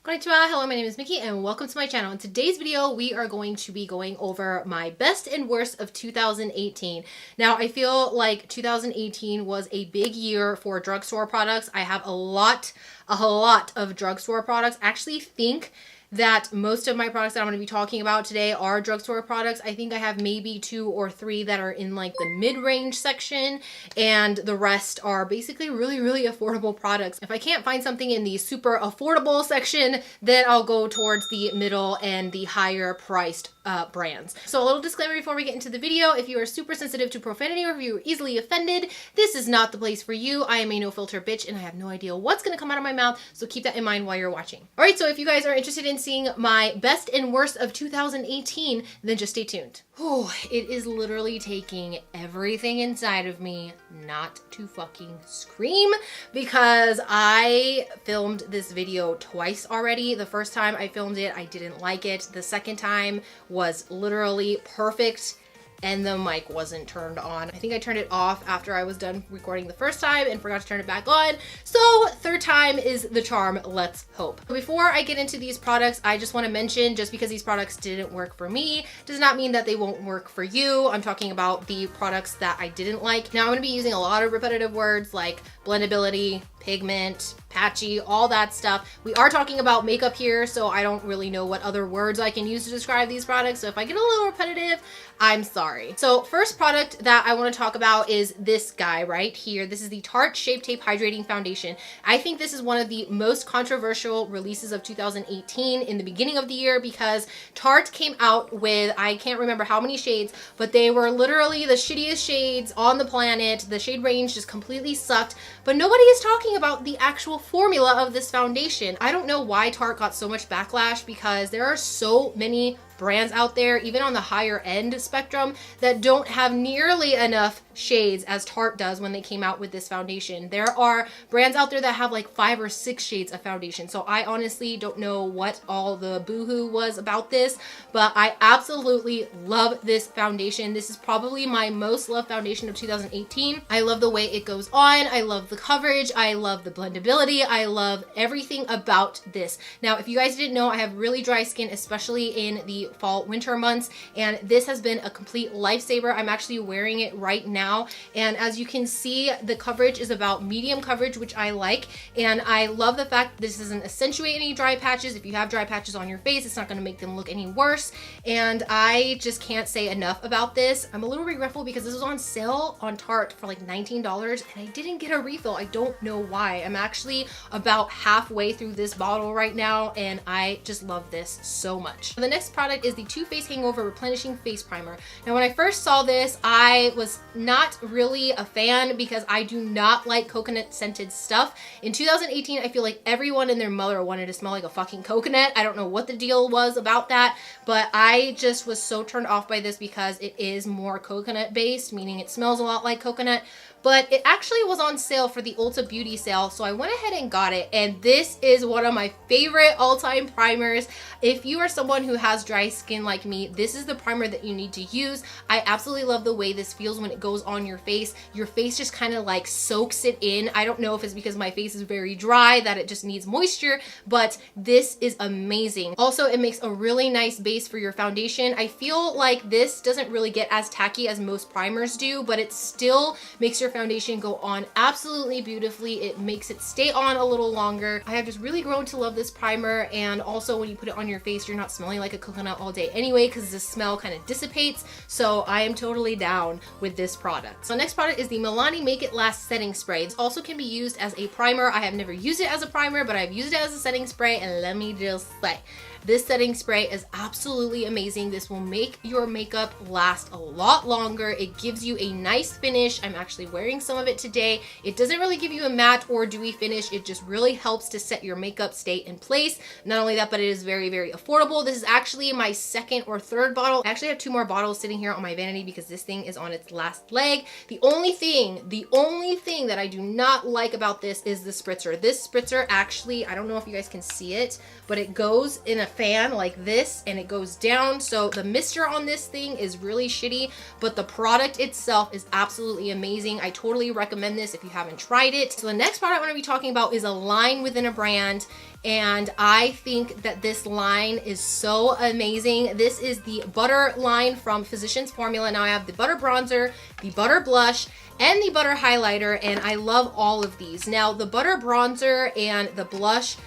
Konnichiwa, hello, my name is Miki and welcome to my channel. In today's video, we are going to be going over my best and worst of 2018. Now, I feel like 2018 was a big year for drugstore products. I have a lot of drugstore products. I actually think that most of my products that I'm going to be talking about today are drugstore products. I think I have maybe 2 or 3 that are in like the mid-range section, and the rest are basically really affordable products. If I can't find something in the super affordable section, then I'll go towards the middle and the higher priced brands. So a little disclaimer before we get into the video: if you are super sensitive to profanity or if you are easily offended, this is not the place for you. I am a no filter bitch and I have no idea what's going to come out of my mouth, so keep that in mind while you're watching. All right, so if you guys are interested in seeing my best and worst of 2018, then just stay tuned. Oh, it is literally taking everything inside of me not to fucking scream, because I filmed this video twice already. The first time I filmed it, I didn't like it. The second time was literally perfect, and the mic wasn't turned on. I think I turned it off after I was done recording the first time and forgot to turn it back on. So third time is the charm, let's hope. Before I get into these products, I just want to mention, just because these products didn't work for me does not mean that they won't work for you. I'm talking about the products that I didn't like. Now I'm going to be using a lot of repetitive words like blendability, pigment, patchy, all that stuff. We are talking about makeup here, so I don't really know what other words I can use to describe these products. So if I get a little repetitive, I'm sorry. So first product that I want to talk about is this guy right here. This is the Tarte Shape Tape Hydrating Foundation. I think this is one of the most controversial releases of 2018 in the beginning of the year, because Tarte came out with, I can't remember how many shades, but they were literally the shittiest shades on the planet. The shade range just completely sucked, but nobody is talking about the actual formula of this foundation. I don't know why Tarte got so much backlash, because there are so many brands out there, even on the higher end spectrum, that don't have nearly enough shades as Tarte does when they came out with this foundation. There are brands out there that have like 5 or 6 shades of foundation. So I honestly don't know what all the boohoo was about this, but I absolutely love this foundation. This is probably my most loved foundation of 2018. I love the way it goes on. I love the coverage. I love the blendability. I love everything about this. Now, if you guys didn't know, I have really dry skin, especially in the fall winter months, and this has been a complete lifesaver. I'm actually wearing it right now, and as you can see, the coverage is about medium coverage, which I like, and I love the fact this doesn't accentuate any dry patches. If you have dry patches on your face, it's not going to make them look any worse, and I just can't say enough about this. I'm a little regretful because this was on sale on Tarte for like $19 and I didn't get a refill. I don't know why. I'm actually about halfway through this bottle right now, and I just love this so much. The next product is the Too Faced Hangover Replenishing Face Primer. Now, when I first saw this, I was not really a fan because I do not like coconut scented stuff. In 2018, I feel like everyone and their mother wanted to smell like a fucking coconut. I don't know what the deal was about that, but I just was so turned off by this because it is more coconut based, meaning it smells a lot like coconut. But it actually was on sale for the Ulta Beauty sale, so I went ahead and got it, and this is one of my favorite all-time primers. If you are someone who has dry skin like me, this is the primer that you need to use. I absolutely love the way this feels when it goes on your face. Your face just kind of like soaks it in. I don't know if it's because my face is very dry that it just needs moisture, but this is amazing. Also, it makes a really nice base for your foundation. I feel like this doesn't really get as tacky as most primers do, but it still makes your foundation go on absolutely beautifully. It makes it stay on a little longer. I have just really grown to love this primer, and also when you put it on your face, you're not smelling like a coconut all day anyway, because the smell kind of dissipates. So I am totally down with this product. So next product is the Milani Make It Last Setting Spray. This also can be used as a primer. I have never used it as a primer, but I've used it as a setting spray, and let me just say, this setting spray is absolutely amazing. This will make your makeup last a lot longer. It gives you a nice finish. I'm actually wearing some of it today. It doesn't really give you a matte or dewy finish. It just really helps to set your makeup stay in place. Not only that, but it is very affordable. This is actually my second or third bottle. I actually have 2 more bottles sitting here on my vanity because this thing is on its last leg. The only thing that I do not like about this is the spritzer. This spritzer actually, I don't know if you guys can see it, but it goes in a fan like this and it goes down. So the mister on this thing is really shitty, but the product itself is absolutely amazing. I totally recommend this if you haven't tried it. So the next product I'm going to be talking about is a line within a brand. And I think that this line is so amazing. This is the Butter line from Physicians Formula. Now I have the Butter Bronzer, the Butter Blush, and the Butter Highlighter, and I love all of these. Now the Butter Bronzer and the Blush,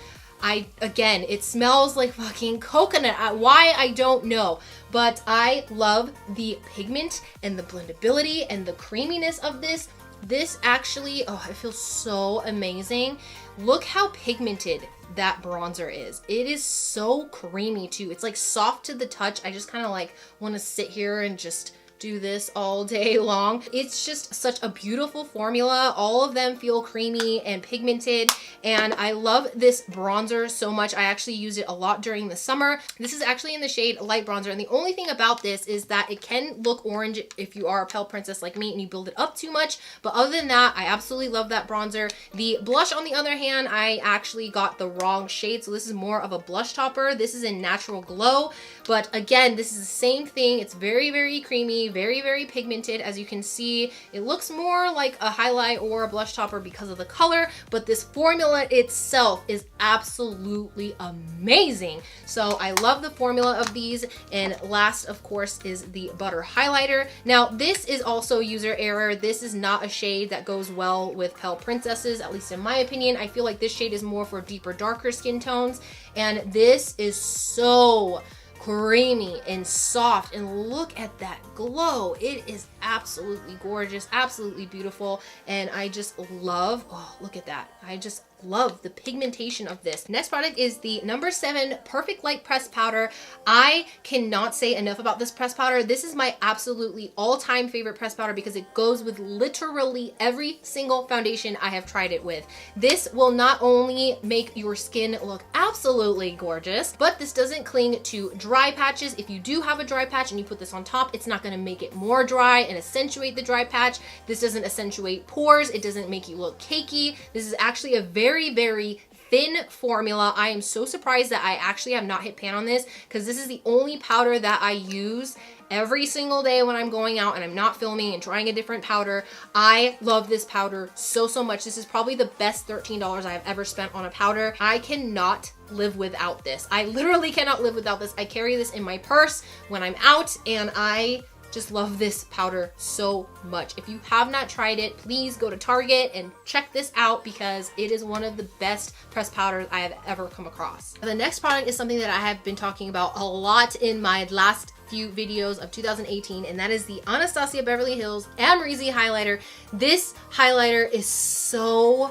again, it smells like fucking coconut. Why, I don't know. But I love the pigment and the blendability and the creaminess of this. This actually, oh, it feels so amazing. Look how pigmented that bronzer is. It is so creamy too. It's like soft to the touch. I just kind of like want to sit here and just do this all day long. It's just such a beautiful formula. All of them feel creamy and pigmented, and I love this bronzer so much. I actually use it a lot during the summer. This is actually in the shade Light Bronzer, and the only thing about this is that it can look orange if you are a pale princess like me and you build it up too much, but other than that, I absolutely love that bronzer. The blush, on the other hand, I actually got the wrong shade, so this is more of a blush topper. This is in Natural Glow, but again, this is the same thing. It's very, very creamy, very, very pigmented. As you can see, it looks more like a highlight or a blush topper because of the color, but this formula itself is absolutely amazing. So I love the formula of these. And last, of course, is the Butter Highlighter. Now, this is also user error. This is not a shade that goes well with pale princesses, at least in my opinion. I feel like this shade is more for deeper, darker skin tones, and this is so creamy and soft, and look at that glow. It is absolutely gorgeous, absolutely beautiful, and I just love, oh, look at that. I just love the pigmentation of this. Next product is the number 7 Perfect Light Press Powder. I cannot say enough about this press powder. This is my absolutely all-time favorite press powder because it goes with literally every single foundation I have tried it with. This will not only make your skin look absolutely gorgeous, but this doesn't cling to dry patches. If you do have a dry patch and you put this on top, it's not going to make it more dry and accentuate the dry patch. This doesn't accentuate pores. It doesn't make you look cakey. This is actually a very, very thin formula. I am so surprised that I actually have not hit pan on this, because this is the only powder that I use every single day when I'm going out and I'm not filming and trying a different powder. I love this powder so, so much. This is probably the best $13 I have ever spent on a powder. I cannot live without this. I literally cannot live without this. I carry this in my purse when I'm out, and I just love this powder so much. If you have not tried it, please go to Target and check this out, because it is one of the best pressed powders I have ever come across. The next product is something that I have been talking about a lot in my last few videos of 2018, and that is the Anastasia Beverly Hills Amrezy highlighter. This highlighter is so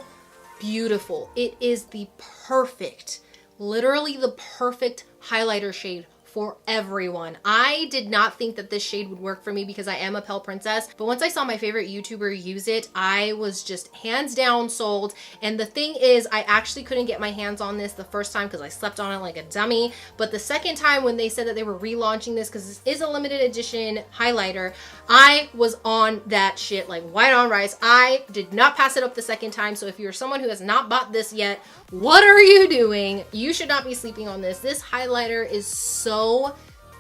beautiful. It is the perfect, literally the perfect highlighter shade for everyone. I did not think that this shade would work for me because I am a pale princess, but once I saw my favorite YouTuber use it, I was just hands down sold. And the thing is, I actually couldn't get my hands on this the first time because I slept on it like a dummy, but the second time when they said that they were relaunching this, because this is a limited edition highlighter, I was on that shit like white on rice. I did not pass it up the second time, so if you're someone who has not bought this yet, what are you doing? You should not be sleeping on this. This highlighter is so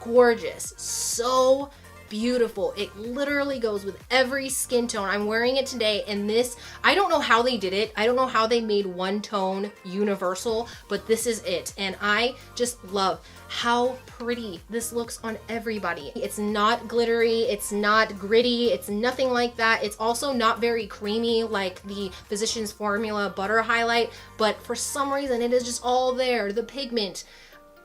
gorgeous, so beautiful. It literally goes with every skin tone. I'm wearing it today, and this, I don't know how they did it. I don't know how they made one tone universal, but this is it. And I just love how pretty this looks on everybody. It's not glittery, it's not gritty, it's nothing like that. It's also not very creamy like the Physicians Formula Butter Highlight, but for some reason it is just all there. The pigment,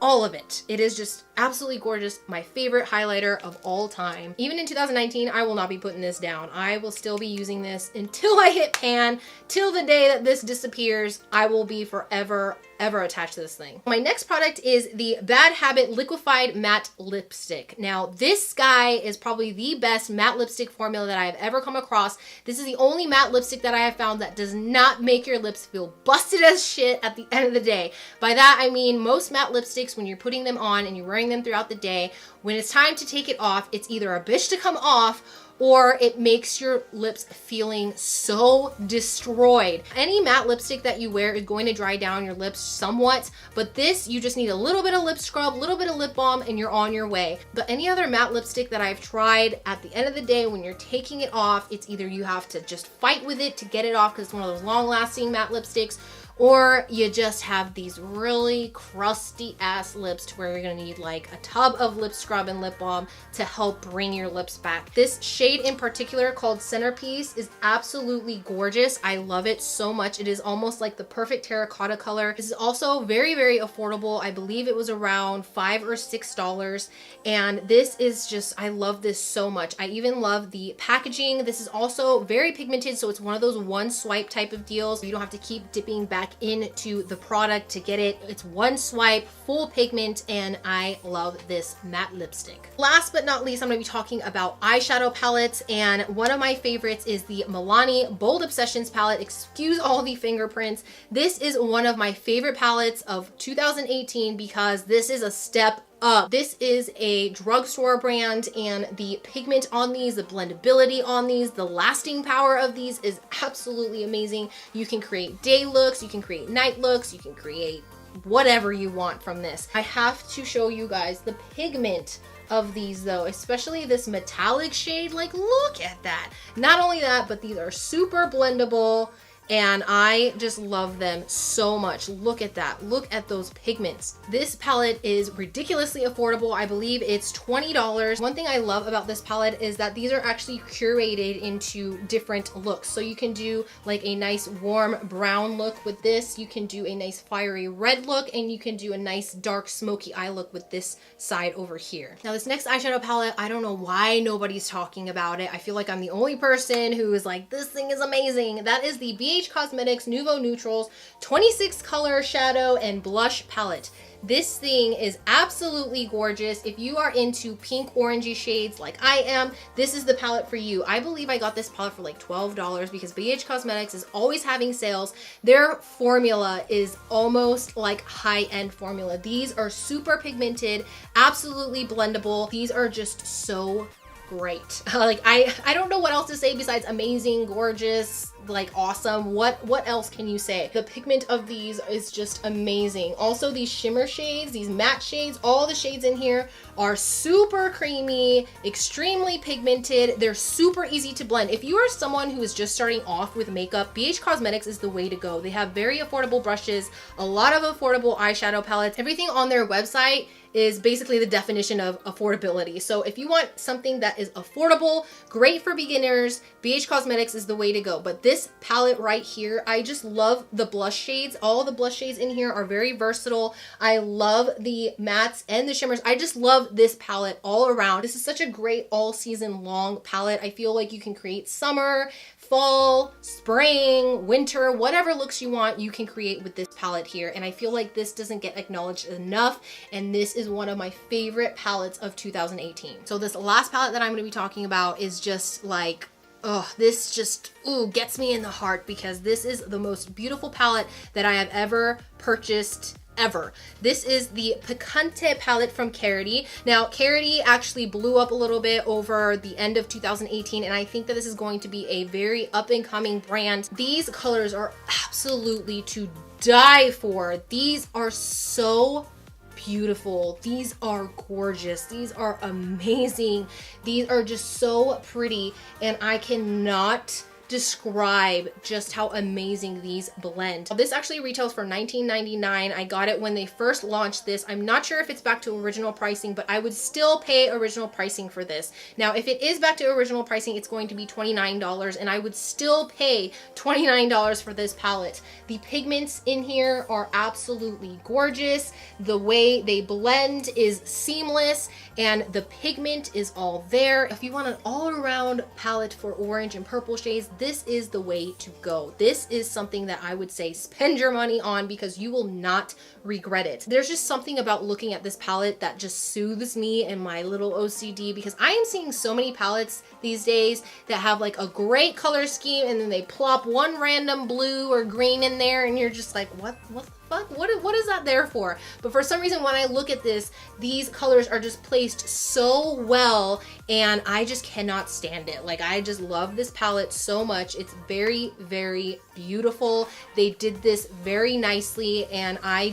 all of it. It is just absolutely gorgeous. My favorite highlighter of all time. Even in 2019, I will not be putting this down. I will still be using this until I hit pan. Till the day that this disappears, I will be forever ever attached to this thing. My next product is the Bad Habit Liquefied Matte Lipstick. Now, this guy is probably the best matte lipstick formula that I have ever come across. This is the only matte lipstick that I have found that does not make your lips feel busted as shit at the end of the day. By that, I mean most matte lipsticks, when you're putting them on and you're wearing them throughout the day, when it's time to take it off, it's either a bitch to come off or it makes your lips feeling so destroyed. Any matte lipstick that you wear is going to dry down your lips somewhat, but this, you just need a little bit of lip scrub, a little bit of lip balm, and you're on your way. But any other matte lipstick that I've tried, at the end of the day, when you're taking it off, it's either you have to just fight with it to get it off because it's one of those long-lasting matte lipsticks, or you just have these really crusty ass lips to where you're gonna need like a tub of lip scrub and lip balm to help bring your lips back. This shade in particular, called Centerpiece, is absolutely gorgeous. I love it so much. It is almost like the perfect terracotta color. This is also very, very affordable. I believe it was around $5 or $6. And this is just, I love this so much. I even love the packaging. This is also very pigmented, so it's one of those one swipe type of deals. You don't have to keep dipping back into the product to get it. It's one swipe, full pigment, and I love this matte lipstick. Last but not least, I'm gonna be talking about eyeshadow palettes, and one of my favorites is the Milani Bold Obsessions palette. Excuse all the fingerprints. This is one of my favorite palettes of 2018 because this is a step up. This is a drugstore brand, and the pigment on these, the blendability on these, the lasting power of these is absolutely amazing. You can create day looks, you can create night looks, you can create whatever you want from this. I have to show you guys the pigment of these though, especially this metallic shade. Like, look at that. Not only that, but these are super blendable, and I just love them so much. Look at that. Look at those pigments. This palette is ridiculously affordable. I believe it's $20. One thing I love about this palette is that these are actually curated into different looks. So you can do like a nice warm brown look with this. You can do a nice fiery red look, and you can do a nice dark smoky eye look with this side over here. Now this next eyeshadow palette, I don't know why nobody's talking about it. I feel like I'm the only person who is like, this thing is amazing. That is the BH Cosmetics Nouveau Neutrals 26 color shadow and blush palette. This thing is absolutely gorgeous. If you are into pink orangey shades like I am, this is the palette for you. I believe I got this palette for like $12 because BH Cosmetics is always having sales. Their formula is almost like high-end formula. These are super pigmented, absolutely blendable. These are just so great. Like I don't know what else to say besides amazing, gorgeous, like awesome. What else can you say? The pigment of these is just amazing. Also these shimmer shades, these matte shades, all the shades in here are super creamy, extremely pigmented. They're super easy to blend. If you are someone who is just starting off with makeup, BH Cosmetics is the way to go. They have very affordable brushes, a lot of affordable eyeshadow palettes. Everything on their website is basically the definition of affordability. So if you want something that is affordable, great for beginners, BH Cosmetics is the way to go. But this palette right here, I just love the blush shades. All the blush shades in here are very versatile. I love the mattes and the shimmers. I just love this palette all around. This is such a great all season long palette. I feel like you can create summer, fall, spring, winter, whatever looks you want, you can create with this palette here. And I feel like this doesn't get acknowledged enough, and this is one of my favorite palettes of 2018. So this last palette that I'm going to be talking about is just like, oh, this just, ooh, gets me in the heart because this is the most beautiful palette that I have ever purchased ever. This is the Picante palette from Carity. Now, Carity actually blew up a little bit over the end of 2018, and I think that this is going to be a very up-and-coming brand. These colors are absolutely to die for. These are so beautiful. These are gorgeous. These are amazing. These are just so pretty, and I cannot describe just how amazing these blend. This actually retails for $19.99. I got it when they first launched this. I'm not sure if it's back to original pricing, but I would still pay original pricing for this. Now, if it is back to original pricing, it's going to be $29, and I would still pay $29 for this palette. The pigments in here are absolutely gorgeous. The way they blend is seamless, and the pigment is all there. If you want an all-around palette for orange and purple shades, this is the way to go. This is something that I would say spend your money on because you will not regret it. There's just something about looking at this palette that just soothes me and my little OCD, because I am seeing so many palettes these days that have like a great color scheme and then they plop one random blue or green in there and you're just like, what the fuck? What is that there for? But for some reason, when I look at this, these colors are just placed so well and I just cannot stand it. Like, I just love this palette so much. It's very, very beautiful. They did this very nicely and I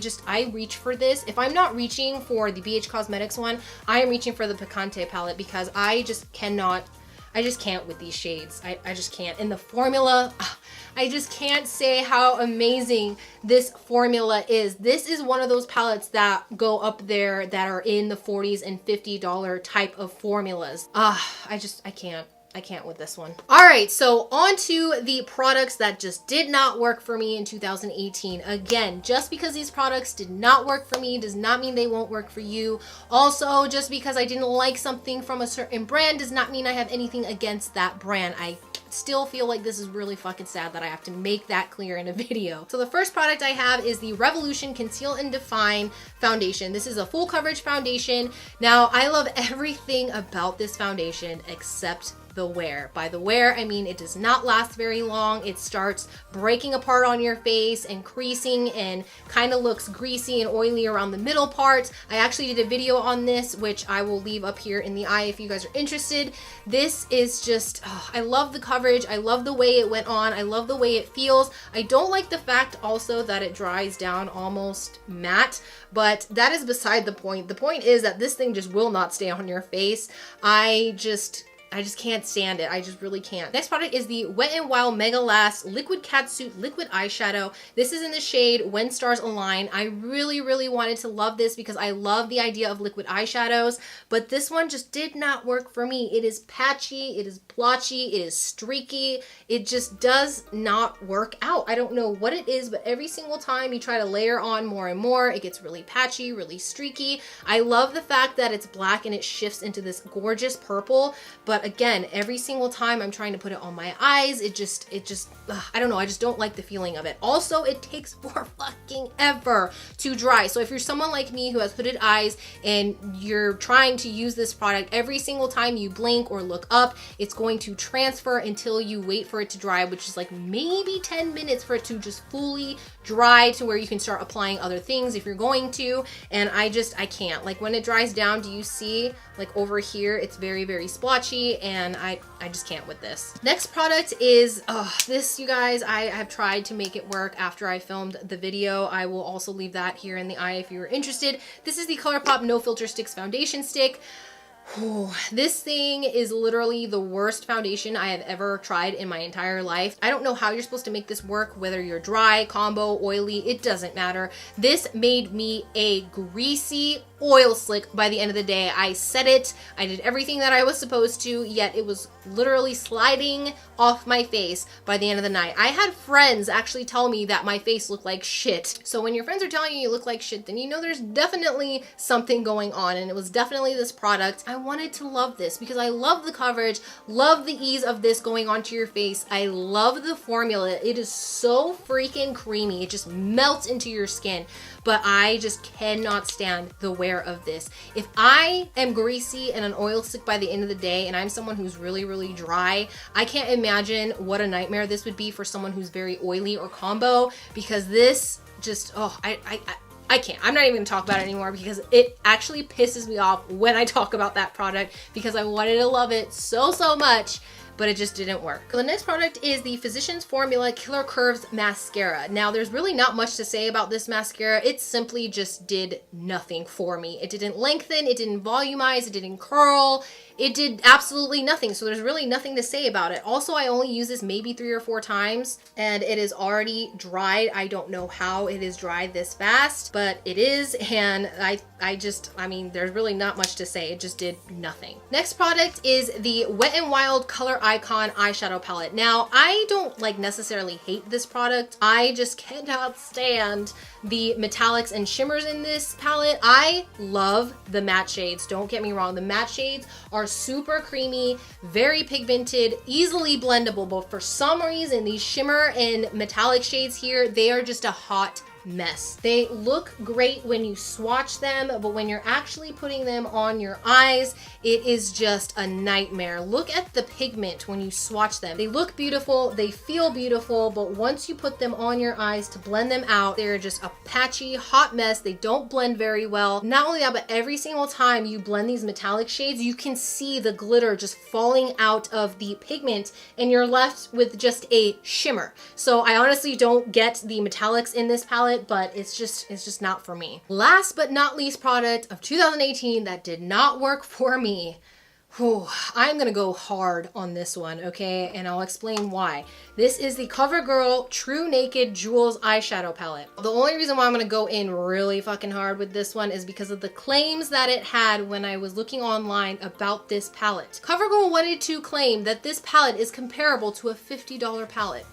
reach for this. If I'm not reaching for the BH Cosmetics one, I am reaching for the Picante palette because I just can't with these shades. I just can't. And the formula, I just can't say how amazing this formula is. This is one of those palettes that go up there that are in the $40s and $50 type of formulas. I can't with this one. All right, so on to the products that just did not work for me in 2018. Again, just because these products did not work for me does not mean they won't work for you. Also, just because I didn't like something from a certain brand does not mean I have anything against that brand. I still feel like this is really fucking sad that I have to make that clear in a video. So the first product I have is the Revolution Conceal and Define Foundation. This is a full coverage foundation. Now, I love everything about this foundation except the wear. By the wear, I mean it does not last very long. It starts breaking apart on your face and creasing and kind of looks greasy and oily around the middle part. I actually did a video on this, which I will leave up here in the eye if you guys are interested. This is just, I love the coverage. I love the way it went on. I love the way it feels. I don't like the fact also that it dries down almost matte, but that is beside the point. The point is that this thing just will not stay on your face. I just can't stand it. I just really can't. Next product is the Wet n Wild Mega Last Liquid Catsuit Liquid Eyeshadow. This is in the shade When Stars Align. I really, really wanted to love this because I love the idea of liquid eyeshadows, but this one just did not work for me. It is patchy, it is blotchy, it is streaky. It just does not work out. I don't know what it is, but every single time you try to layer on more and more, it gets really patchy, really streaky. I love the fact that it's black and it shifts into this gorgeous purple, but again, every single time I'm trying to put it on my eyes, it just, I don't know, I just don't like the feeling of it. Also, it takes for fucking ever to dry. So if you're someone like me who has hooded eyes and you're trying to use this product, every single time you blink or look up, it's going to transfer until you wait for it to dry, which is like maybe 10 minutes for it to just fully dry to where you can start applying other things if you're going to. And I can't. Like, when it dries down, do you see like over here, it's very, very splotchy, and I just can't with this. Next product is this, you guys, I have tried to make it work after I filmed the video. I will also leave that here in the eye if you're interested. This is the ColourPop No Filter Sticks Foundation Stick. Whew, this thing is literally the worst foundation I have ever tried in my entire life. I don't know how you're supposed to make this work, whether you're dry, combo, oily, it doesn't matter. This made me a greasy oil slick by the end of the day. I set it, I did everything that I was supposed to, yet it was literally sliding off my face by the end of the night. I had friends actually tell me that my face looked like shit. So when your friends are telling you you look like shit, then you know there's definitely something going on, and it was definitely this product. I wanted to love this because I love the coverage, love the ease of this going onto your face. I love the formula. It is so freaking creamy. It just melts into your skin, but I just cannot stand the wear of this. If I am greasy and an oil slick by the end of the day and I'm someone who's really, really dry, I can't imagine what a nightmare this would be for someone who's very oily or combo, because this just, I can't. I'm not even gonna talk about it anymore because it actually pisses me off when I talk about that product because I wanted to love it so, so much, but it just didn't work. So the next product is the Physicians Formula Killer Curves Mascara. Now, there's really not much to say about this mascara. It simply just did nothing for me. It didn't lengthen, it didn't volumize, it didn't curl. It did absolutely nothing, so there's really nothing to say about it. Also, I only use this maybe 3 or 4 times, and it is already dried. I don't know how it is dried this fast, but it is, and I mean, there's really not much to say. It just did nothing. Next product is the Wet n Wild Color Icon Eyeshadow Palette. Now, I don't like necessarily hate this product. I just cannot stand the metallics and shimmers in this palette. I love the matte shades. Don't get me wrong. The matte shades are super creamy, very pigmented, easily blendable, but for some reason, these shimmer and metallic shades here, they are just a hot mess. They look great when you swatch them, but when you're actually putting them on your eyes, it is just a nightmare. Look at the pigment when you swatch them. They look beautiful, they feel beautiful, but once you put them on your eyes to blend them out, they're just a patchy, hot mess. They don't blend very well. Not only that, but every single time you blend these metallic shades, you can see the glitter just falling out of the pigment and you're left with just a shimmer. So I honestly don't get the metallics in this palette, but it's just not for me. Last but not least product of 2018 that did not work for me. Whew, I'm gonna go hard on this one, okay? And I'll explain why. This is the CoverGirl True Naked Jewels eyeshadow palette. The only reason why I'm gonna go in really fucking hard with this one is because of the claims that it had when I was looking online about this palette. CoverGirl wanted to claim that this palette is comparable to a $50 palette.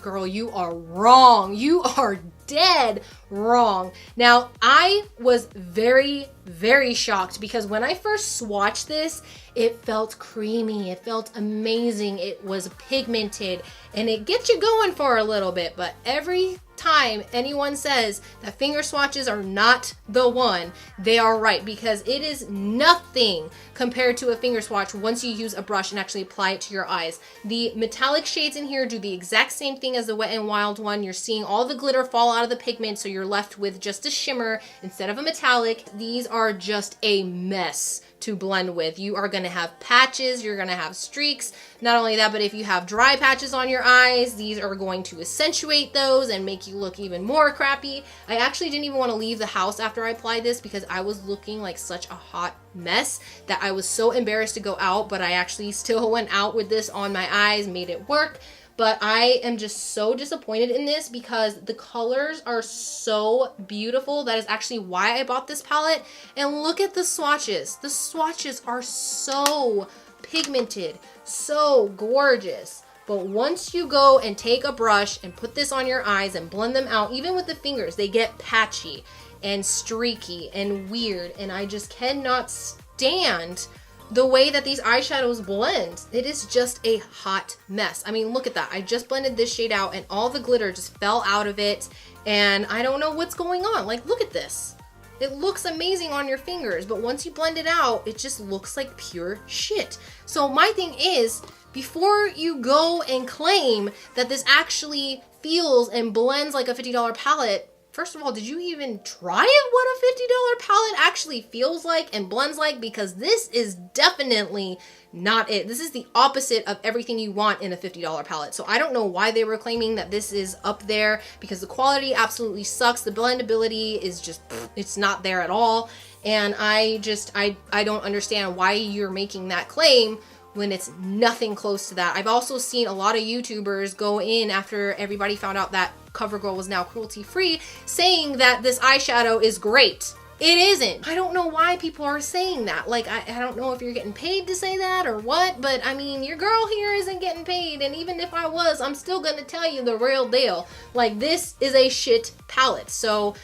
Girl, you are wrong. You are dead wrong. Now, I was very, very shocked because when I first swatched this, it felt creamy. It felt amazing. It was pigmented and it gets you going for a little bit. But every time anyone says that finger swatches are not the one, they are right, because it is nothing compared to a finger swatch once you use a brush and actually apply it to your eyes. The metallic shades in here do the exact same thing as the Wet n Wild one. You're seeing all the glitter fall out of the pigment, so you're left with just a shimmer instead of a metallic. These are just a mess to blend with. You are gonna have patches, you're gonna have streaks. Not only that, but if you have dry patches on your eyes, these are going to accentuate those and make you look even more crappy. I actually didn't even want to leave the house after I applied this because I was looking like such a hot mess that I was so embarrassed to go out, but I actually still went out with this on my eyes, made it work. But I am just so disappointed in this because the colors are so beautiful. That is actually why I bought this palette. And look at the swatches. The swatches are so pigmented, so gorgeous. But once you go and take a brush and put this on your eyes and blend them out, even with the fingers, they get patchy and streaky and weird. And I just cannot stand the way that these eyeshadows blend. It is just a hot mess. I mean, look at that. I just blended this shade out and all the glitter just fell out of it. And I don't know what's going on. Like, look at this. It looks amazing on your fingers, but once you blend it out, it just looks like pure shit. So my thing is, before you go and claim that this actually feels and blends like a $50 palette, first of all, did you even try it what a $50 palette actually feels like and blends like? Because this is definitely not it. This is the opposite of everything you want in a $50 palette. So I don't know why they were claiming that this is up there, because the quality absolutely sucks. The blendability is just, it's not there at all. And I don't understand why you're making that claim when it's nothing close to that. I've also seen a lot of YouTubers go in after everybody found out that CoverGirl was now cruelty-free, saying that this eyeshadow is great. It isn't. I don't know why people are saying that. Like, I don't know if you're getting paid to say that or what, but I mean, your girl here isn't getting paid, and even if I was, I'm still gonna tell you the real deal. Like, this is a shit palette. So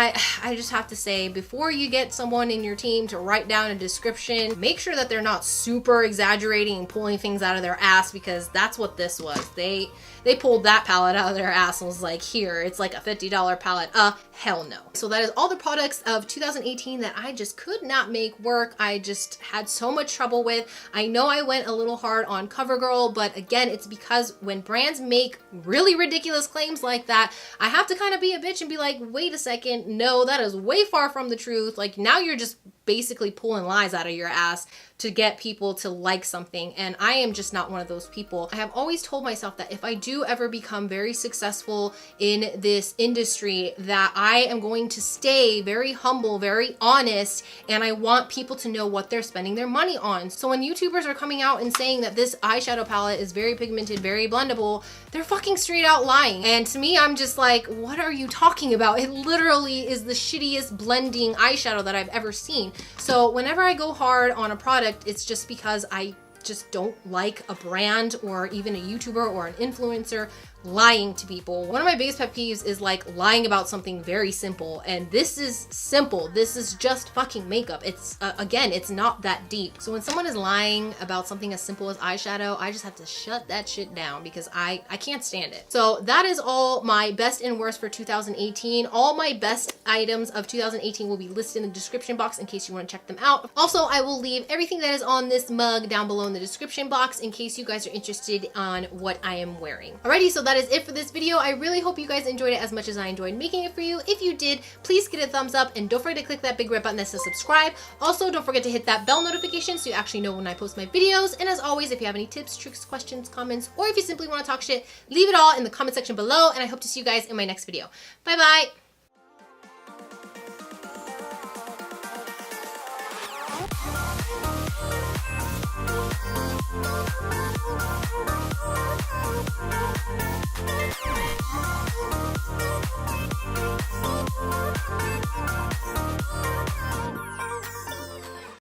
I just have to say, before you get someone in your team to write down a description, make sure that they're not super exaggerating and pulling things out of their ass, because that's what this was. They pulled that palette out of their ass and was like, here, it's like a $50 palette. Hell no. So that is all the products of 2018 that I just could not make work. I just had so much trouble with. I know I went a little hard on CoverGirl, but again, it's because when brands make really ridiculous claims like that, I have to kind of be a bitch and be like, wait a second, no, that is way far from the truth. Like, now you're just basically pulling lies out of your ass to get people to like something, and I am just not one of those people. I have always told myself that if I do ever become very successful in this industry, that I am going to stay very humble, very honest, and I want people to know what they're spending their money on. So when YouTubers are coming out and saying that this eyeshadow palette is very pigmented, very blendable, they're fucking straight out lying. And to me, I'm just like, what are you talking about? It literally is the shittiest blending eyeshadow that I've ever seen. So whenever I go hard on a product, it's just because I just don't like a brand or even a YouTuber or an influencer lying to people. One of my biggest pet peeves is like lying about something very simple, and this is simple. This is just fucking makeup. It's again, it's not that deep. So when someone is lying about something as simple as eyeshadow, I just have to shut that shit down because I can't stand it. So that is all my best and worst for 2018. All my best items of 2018 will be listed in the description box in case you want to check them out. Also, I will leave everything that is on this mug down below in the description box in case you guys are interested on what I am wearing. Alrighty, so that is it for this video. I really hope you guys enjoyed it as much as I enjoyed making it for you. If you did, please give it a thumbs up and don't forget to click that big red button that says subscribe. Also, don't forget to hit that bell notification so you actually know when I post my videos. And as always, if you have any tips, tricks, questions, comments, or if you simply want to talk shit, leave it all in the comment section below, and I hope to see you guys in my next video. Bye bye!